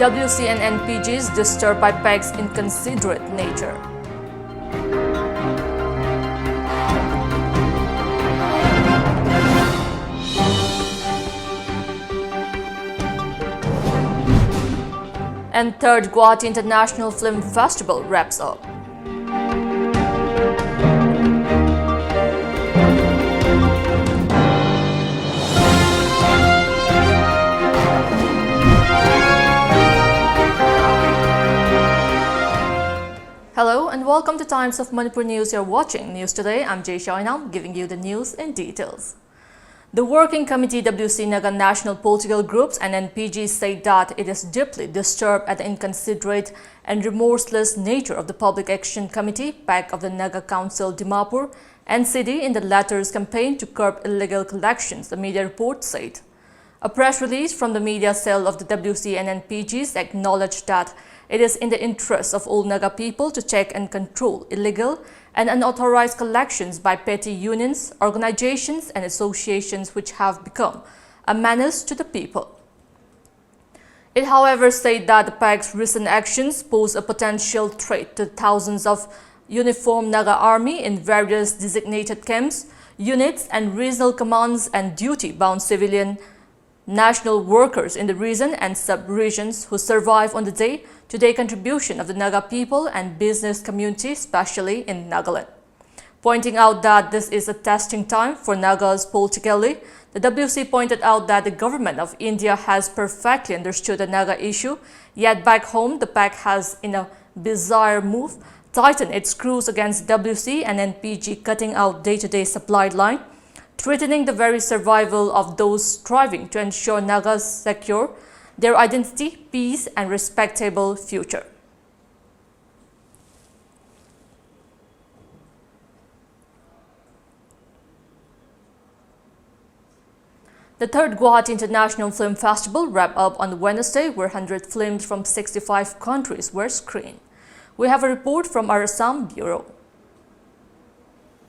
WC and NPGs disturbed by PEG's inconsiderate nature. And third Guwahati International Film Festival wraps up. Hello and welcome to Times of Manipur News. You're watching News Today. I'm JESSIA, giving you the news in details. The Working Committee WC Naga National Political Groups and NPGs say that it is deeply disturbed at the inconsiderate and remorseless nature of the Public Action Committee PAC of the Naga Council Dimapur NCD in the latter's campaign to curb illegal collections, the media report said. A press release from the media cell of the WC and NPGs acknowledged that it is in the interest of all Naga people to check and control illegal and unauthorized collections by petty unions, organizations and associations which have become a menace to the people. It, however, said that the PAC's recent actions pose a potential threat to thousands of uniformed Naga army in various designated camps, units and regional commands and duty-bound civilian national workers in the region and sub-regions who survive on the day-to-day contribution of the Naga people and business community, especially in Nagaland. Pointing out that this is a testing time for Nagas politically, the WC pointed out that the government of India has perfectly understood the Naga issue, yet back home the PAC has, in a bizarre move, tightened its screws against WC and NPG, cutting out day-to-day supply line, threatening the very survival of those striving to ensure Nagas secure their identity, peace and respectable future. The third Guwahati International Film Festival wrapped up on Wednesday, where 100 films from 65 countries were screened. We have a report from our Assam Bureau.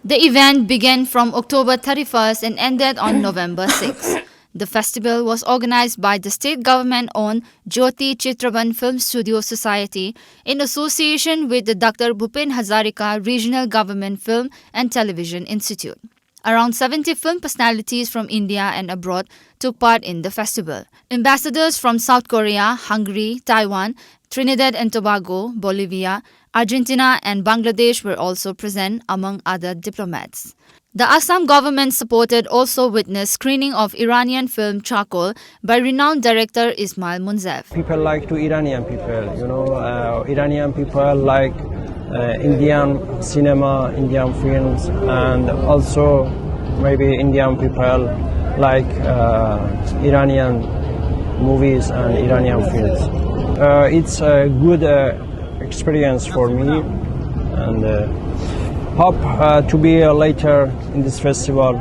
The event began from October 31st and ended on November 6th. The festival was organized by the state government-owned Jyoti Chitraban Film Studio Society in association with the Dr. Bhupen Hazarika Regional Government Film and Television Institute. Around 70 film personalities from India and abroad took part in the festival. Ambassadors from South Korea, Hungary, Taiwan, Trinidad and Tobago, Bolivia, Argentina and Bangladesh were also present, among other diplomats. The Assam government supported also witnessed screening of Iranian film Charcoal by renowned director Ismail Munzef. People like to Iranian people, Iranian people like Indian cinema, Indian films, and also maybe Indian people like Iranian movies and Iranian films. It's a good experience for me, and hope to be later in this festival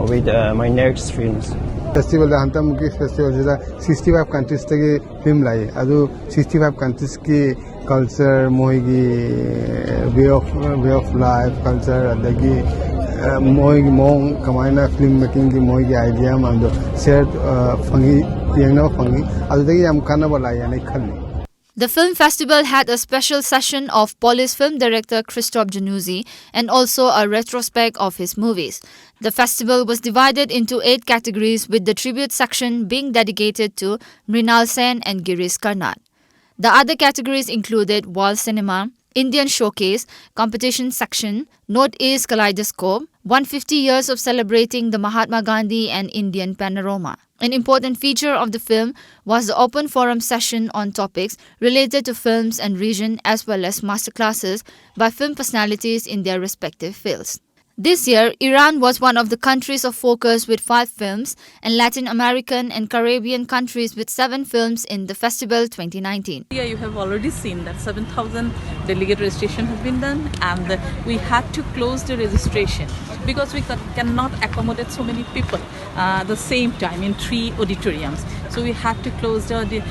with my next films. Festival the Hanta Mukesh Festival is 65 countries ki film lai. Adu 65 countries ki culture, moigi way of life, culture, adagi moigi mong kamaina film making ki moigi idea mando shared fangi yengna fangi. Adu dagi am kana balai yani khalni. The film festival had a special session of Polish film director Krzysztof Januzzi and also a retrospect of his movies. The festival was divided into 8 categories, with the tribute section being dedicated to Mrinal Sen and Girish Karnad. The other categories included Wall Cinema, Indian Showcase, Competition Section, Northeast Kaleidoscope, 150 years of celebrating the Mahatma Gandhi and Indian Panorama. An important feature of the film was the open forum session on topics related to films and region, as well as masterclasses by film personalities in their respective fields. This year, Iran was one of the countries of focus with 5 films, and Latin American and Caribbean countries with 7 films in the festival 2019. Yeah, you have already seen that 7,000 delegate registration has been done, and we had to close the registration because we cannot accommodate so many people at the same time in 3 auditoriums. So we had to close the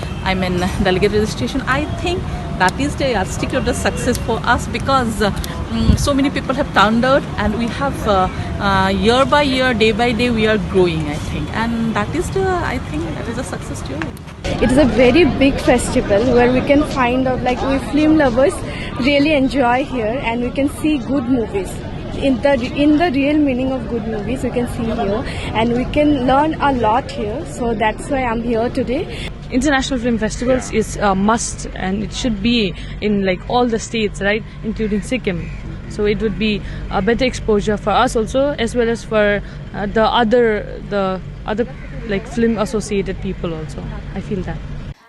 delegate registration. I think that is the yardstick of the success for us, because so many people have turned out, and we have year by year, day by day, we are growing, I think, and that is the, I think that is a success story. It is a very big festival where we can find out, like, we film lovers really enjoy here, and we can see good movies. In the real meaning of good movies, we can see here, and we can learn a lot here. So that's why I'm here today. International film festivals is a must, and it should be in like all the states, right, including Sikkim. So it would be a better exposure for us also, as well as for the other like film associated people also. I feel that.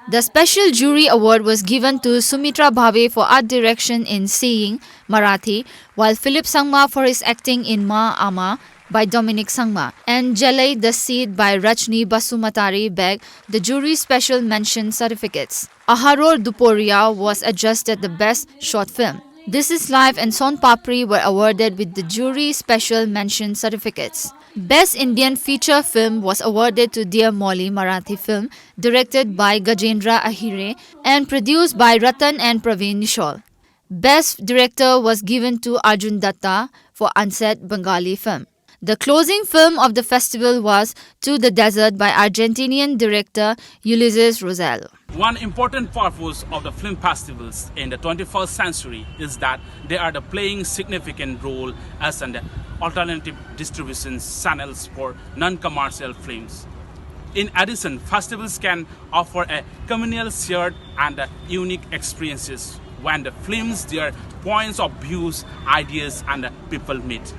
The special jury award was given to Sumitra Bhave for art direction in Seeing, Marathi, while Philip Sangma for his acting in Ma Ama by Dominic Sangma, and Jalai the Seed by Rajni Basumatari Beg the jury special mention certificates. Aharo Duporia was adjudged the best short film. This Is Life and Son Papri were awarded with the jury special mention certificates. Best Indian feature film was awarded to Dear Molly Marathi film, directed by Gajendra Ahire and produced by Ratan and Praveen Nishal. Best director was given to Arjun Datta for Unset Bengali film. The closing film of the festival was To the Desert by Argentinian director Ulysses Rosell. One important purpose of the film festivals in the 21st century is that they are playing significant role as an alternative distribution channels for non-commercial films. In addition, festivals can offer a communal, shared and unique experiences when the films, their points of views, ideas and people meet.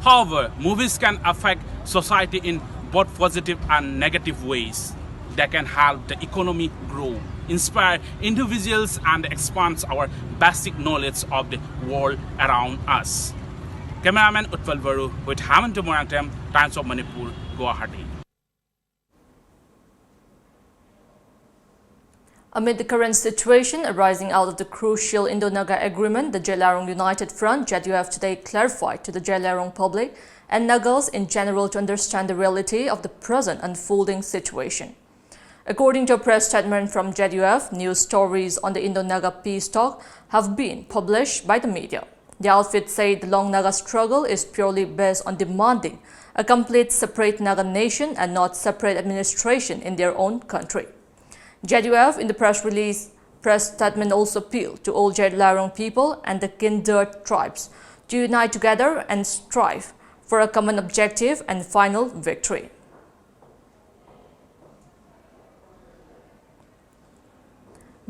However, movies can affect society in both positive and negative ways. They can help the economy grow, inspire individuals and expand our basic knowledge of the world around us. Cameraman Utpal Varu with Haman Tumurantem, Times of Manipur, Guwahati. Amid the current situation arising out of the crucial Indo-Naga agreement, the Jelarong United Front, JEDUF, today clarified to the Jelarong public and Nagas in general to understand the reality of the present unfolding situation. According to a press statement from JEDUF, news stories on the Indo-Naga peace talk have been published by the media. The outfit said the Long Naga struggle is purely based on demanding a complete separate Naga nation and not separate administration in their own country. JEDUF in the press statement also appealed to all Jelarong people and the kindred tribes to unite together and strive for a common objective and final victory.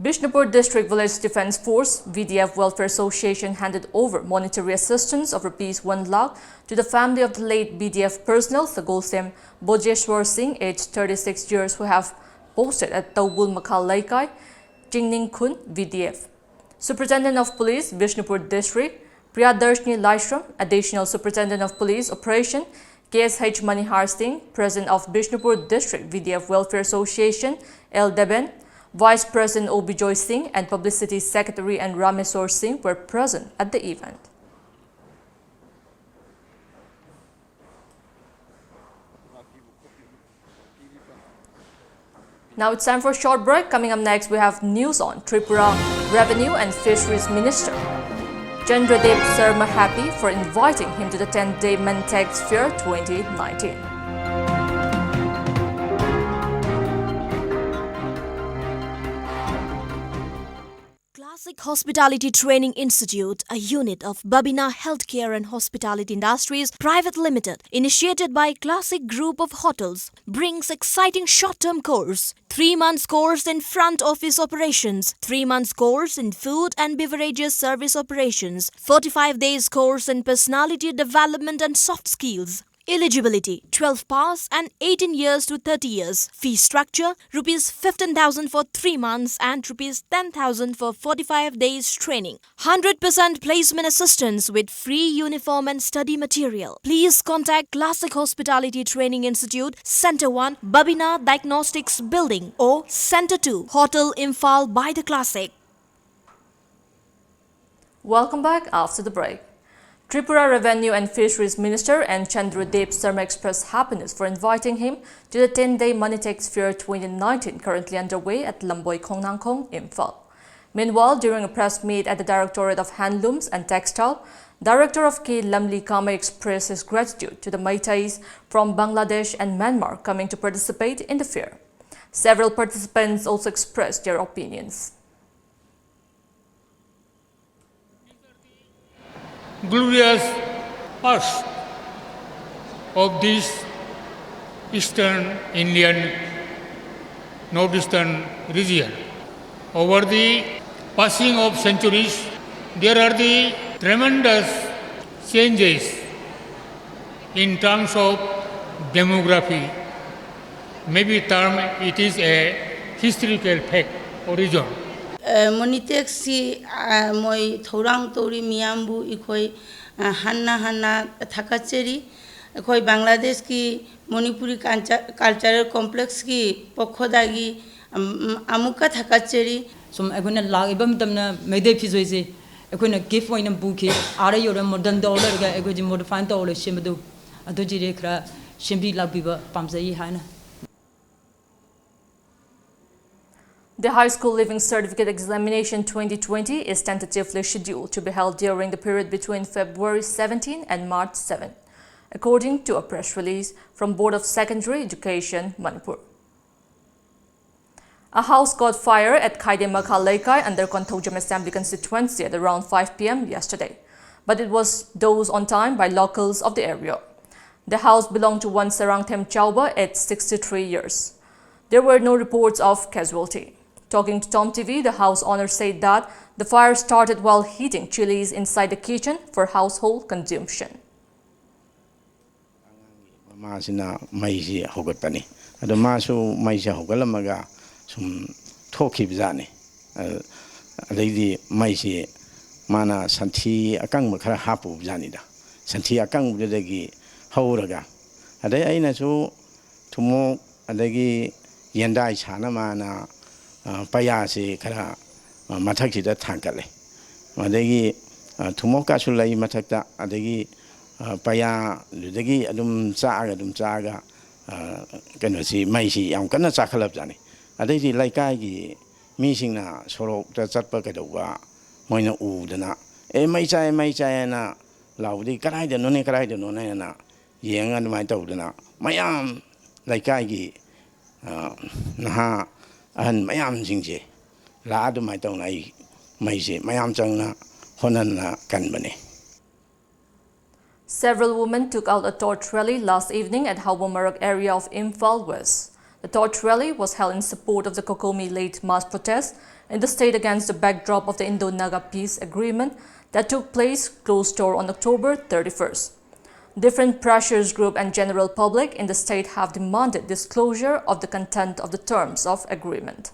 Bishnupur District Village Defence Force VDF Welfare Association handed over monetary assistance of Rs 1 lakh to the family of the late BDF personnel Sagolsem Bojeshwar Singh, aged 36 years, who have posted at Taubul Makhal Laikai, Jingning Khun, VDF. Superintendent of Police, Bishnupur District, Priyadarshni Laishram, Additional Superintendent of Police Operation, KSH Manihar Singh, President of Bishnupur District VDF Welfare Association, L. Deben, Vice President Obijoy Singh and Publicity Secretary and Rameswar Singh were present at the event. Now it's time for a short break. Coming up next, we have news on Tripura Revenue and Fisheries Minister. Chandradev Sharma happy for inviting him to the 10-day Mantex Fair 2019. Classic Hospitality Training Institute, a unit of Babina Healthcare and Hospitality Industries Private Limited, initiated by Classic Group of Hotels, brings exciting short-term course, 3 months course in front office operations, 3 months course in food and beverages service operations, 45 days course in personality development and soft skills. Eligibility 12 pass and 18 years to 30 years. Fee structure Rs 15,000 for 3 months and Rs 10,000 for 45 days training. 100% placement assistance with free uniform and study material. Please contact Classic Hospitality Training Institute, Center 1, Babina Diagnostics Building, or Center 2, Hotel Imphal by the Classic. Welcome back after the break. Tripura Revenue and Fisheries Minister and Chandradev Sharma expressed happiness for inviting him to the 10-day Manitex Fair 2019 currently underway at Lamboy Khongnangkhong, Imphal. Meanwhile, during a press meet at the Directorate of Handlooms and Textile, Director of K. Lamli Kama expressed his gratitude to the Meiteis from Bangladesh and Myanmar coming to participate in the fair. Several participants also expressed their opinions. Glorious past of this Eastern Indian northeastern region. Over the passing of centuries, there are the tremendous changes in terms of demography. Maybe term it is a historical fact origin. Moniteksi moi thorang tori miyambu ikoi hanna thakacheri ikoi Bangladesh ki Manipuri cultural complex ki pokhodagi amuka thakacheri sum aguna lagibam tamna mede phizoise aguna gift oina buki ara yora modern dollar ga agoji modify dollar shimdu adoji rekra shimbi lagbiba pamjai hana. The High School Living Certificate Examination 2020 is tentatively scheduled to be held during the period between February 17 and March 7, according to a press release from Board of Secondary Education, Manipur. A house caught fire at Khaidemmakha Laikai under Konthojam Assembly constituency at around 5 p.m. yesterday, but it was dosed on time by locals of the area. The house belonged to one Sarangthem Chauba at 63 years. There were no reports of casualty. Talking to TOMTV, the house owner said that the fire started while heating chilies inside the kitchen for household consumption. Masina maisi hogotani. Ado masu maisi hogalamaga sum thoki bizani. Adidi maisi mana santi akang makara hapu bizani da. Santi akang budagi hauraga. Adai aina su tumo adagi yendai chana mana paya si kara matak sida thangkale. Adagi tumoka sulai matakta adagi paya ludagi adum caga kano si maisi yang kana cakalap jani. Adagi laikai gi mising na sorok ta catpa kadawa moina udana mai chai na laudi karai de none na yengan mai taudana mayam laikai gi naha ahan mayam jingje la adu mai tau nai mai je mayam changna honan na kanbane. Several women took out a torch rally last evening at Hawamarak area of Imphal West. The torch rally was held in support of the Kokomi late mass protest in the state against the backdrop of the Indo-Naga peace agreement that took place closed door on October 31st. Different pressures group and general public in the state have demanded disclosure of the content of the terms of agreement.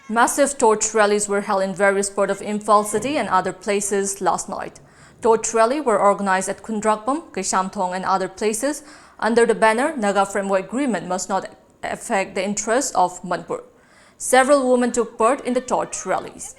Massive torch rallies were held in various parts of Imphal city and other places last night. Torch rally were organized at Kundrakpam, Kishamthong and other places under the banner Naga Framework Agreement must not affect the interests of Manipur. Several women took part in the torch rallies.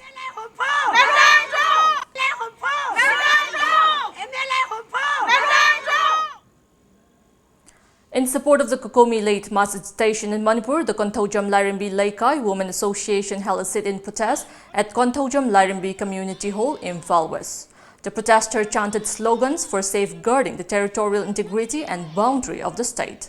In support of the Kokomi late mass agitation in Manipur, the Konthojam Lairimbi Laikai Women Association held a sit-in protest at Konthojam Lairimbi Community Hall, Imphal West. The protesters chanted slogans for safeguarding the territorial integrity and boundary of the state.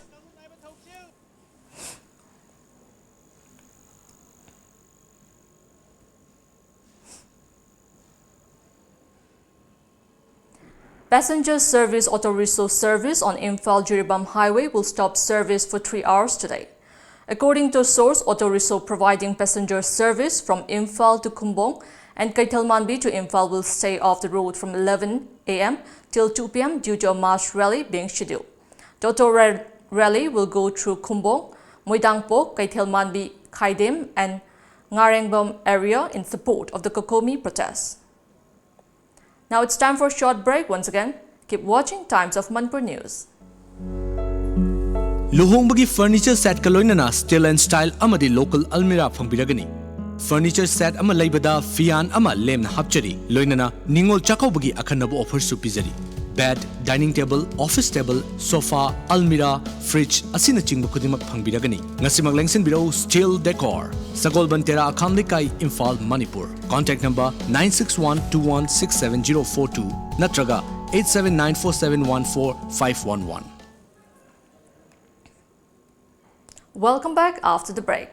Passenger service auto rickshaw service on Imphal-Jiribam Highway will stop service for 3 hours today. According to a source, auto rickshaw providing passenger service from Imphal to Kumbong and Kaithalmanbi to Imphal will stay off the road from 11 a.m. till 2 p.m. due to a march rally being scheduled. The auto rally will go through Kumbong, Moidangpo, Kaithalmanbi, Khaidem and Ngarengbom area in support of the Kokomi protests. Now it's time for a short break once again. Keep watching Times of Manipur News. Luhongbagi furniture set kaloinana style and style amadi local almira phangbiragani. Furniture set ama laibada fian ama lemna hapchari loinana ningol chakaubagi akhannabu offer su pizari. Bed, dining table, office table, sofa, almira, fridge asina chingba khudimak phangbiragani. Ngasimak lengsin biro steel decor. Sagol Bantera Akamlikai Imphal Manipur. Contact number 96121670042 Natraga 8794714511. Welcome back after the break.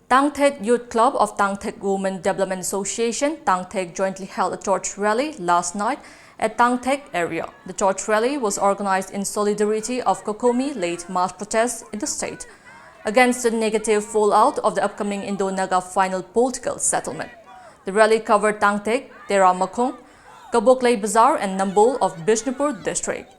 Tang Tek Youth Club of Tang Tek Women Development Association, Tang Tek jointly held a torch rally last night at Tang Tek area. The torch rally was organized in solidarity of Kokomi late mass protests in the state against the negative fallout of the upcoming Indo-Naga final political settlement. The rally covered Tang Tek, Tera Makong, Kaboklay Bazaar and Nambol of Bishnupur district.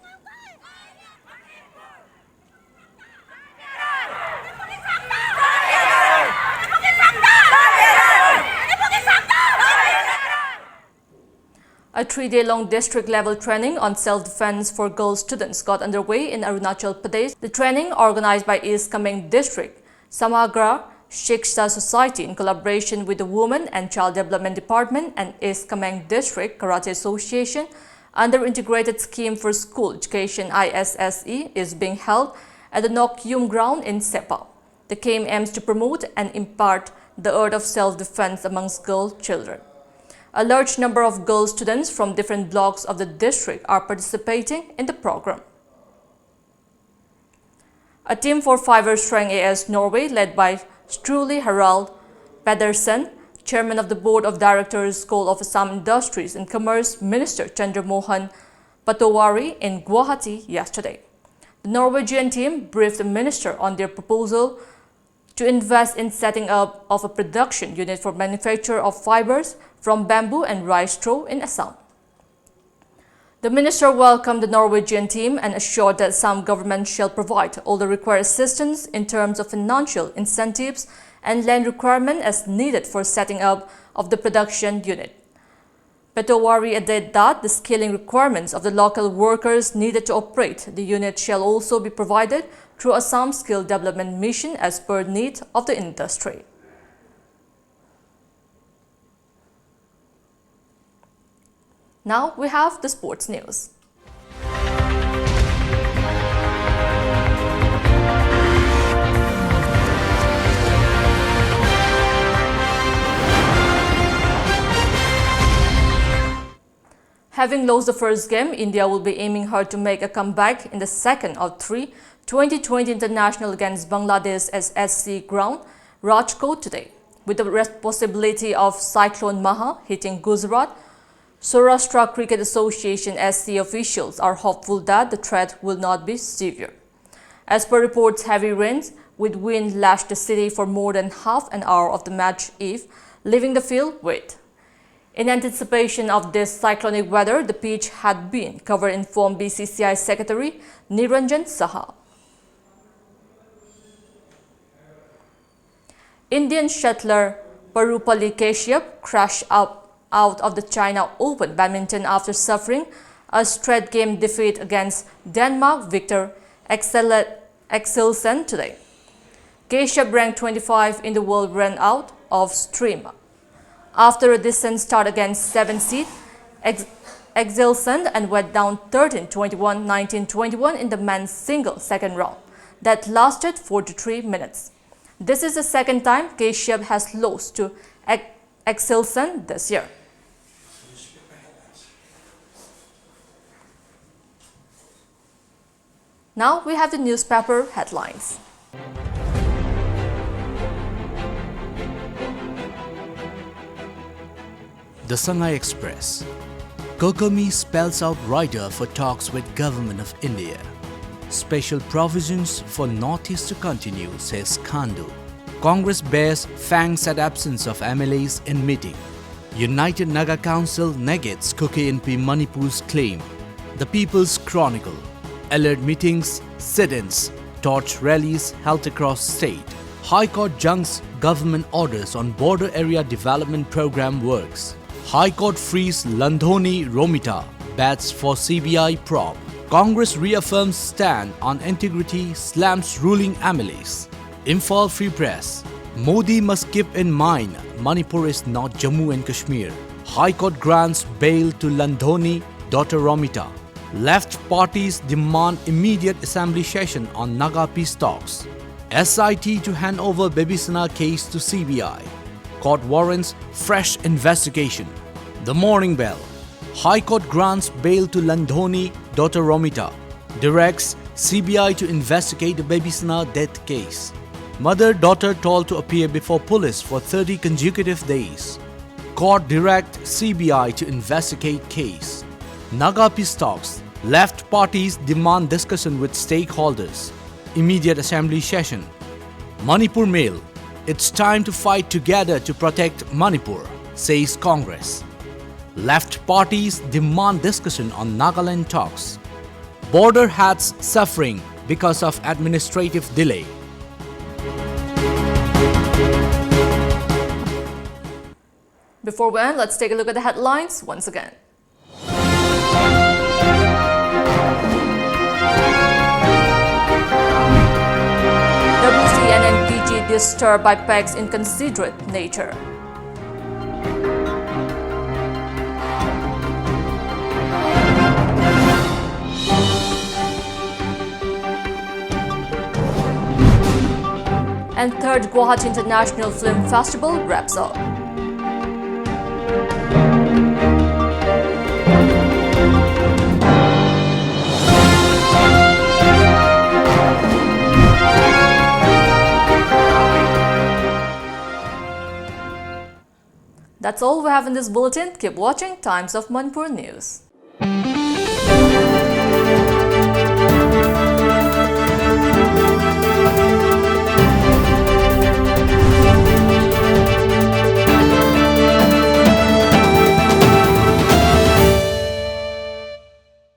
A 3-day-long district-level training on self-defense for girl students got underway in Arunachal Pradesh. The training, organized by East Kameng District, Samagra Shiksha Society in collaboration with the Women and Child Development Department and East Kameng District Karate Association under Integrated Scheme for School Education ISSE, is being held at the Nokyum ground in Sepa. The game aims to promote and impart the art of self-defense amongst girl children. A large number of girl students from different blocks of the district are participating in the program. A team for 5-year-strong AS Norway, led by Struli Harald Pedersen, chairman of the Board of Directors, School of Assam Industries and Commerce, Minister Chandra Mohan Patowari in Guwahati yesterday. The Norwegian team briefed the minister on their proposal to invest in setting up of a production unit for manufacture of fibers from bamboo and rice straw in Assam. The minister welcomed the Norwegian team and assured that Assam government shall provide all the required assistance in terms of financial incentives and land requirement as needed for setting up of the production unit. Petowari added that the skilling requirements of the local workers needed to operate the unit shall also be provided through Assam Skill Development Mission as per need of the industry. Now we have the sports news. Having lost the first game, India will be aiming hard to make a comeback in the second of 3 2020 international against Bangladesh at SC ground, Rajkot today. With the possibility of Cyclone Maha hitting Gujarat, Saurashtra Cricket Association SC officials are hopeful that the threat will not be severe. As per reports, heavy rains with wind lashed the city for more than half an hour of the match eve, leaving the field wet. In anticipation of this cyclonic weather, the pitch had been covered, informed BCCI Secretary Niranjan Saha. Indian shuttler Parupalli Kashyap crashed out of the China Open badminton after suffering a straight game defeat against Denmark Victor Axelsen today. Kashyap, ranked 25 in the world, ran out of steam after a decent start against 7th seed Axelsen and went down 13-21, 19-21 in the men's single second round that lasted 43 minutes. This is the second time Kashyap has lost to Axelsen this year. Now we have the newspaper headlines. The Shanghai Express. Kokomi spells out rider for talks with Government of India. Special provisions for Northeast to continue, says Khandu. Congress bears fangs at absence of MLAs in meeting. United Naga Council negates KMP Manipur's claim. The People's Chronicle. Alert meetings, sit-ins, torch rallies held across state. High Court junks government orders on border area development program works. High Court frees Landhoni Romita, bats for CBI probe. Congress reaffirms stand on integrity, slams ruling MLAs. Imphal Free Press. Modi must keep in mind Manipur is not Jammu and Kashmir. High Court grants bail to Landhoni, daughter Romita. Left parties demand immediate assembly session on Naga peace talks. SIT to hand over Babisana case to CBI. Court warrants fresh investigation. The Morning Bell. High Court grants bail to Landhoni, daughter Romita. Directs CBI to investigate the baby Sana death case. Mother-daughter told to appear before police for 30 consecutive days. Court direct CBI to investigate case. Naga peace talks. Left parties demand discussion with stakeholders. Immediate assembly session. Manipur Mail. It's time to fight together to protect Manipur, says Congress. Left parties demand discussion on Nagaland talks. Border hats suffering because of administrative delay. Before we end, let's take a look at the headlines once again. WC and NPG disturbed by PEG's inconsiderate nature. And third Guwahati International Film Festival wraps up. That's all we have in this bulletin. Keep watching Times of Manipur News.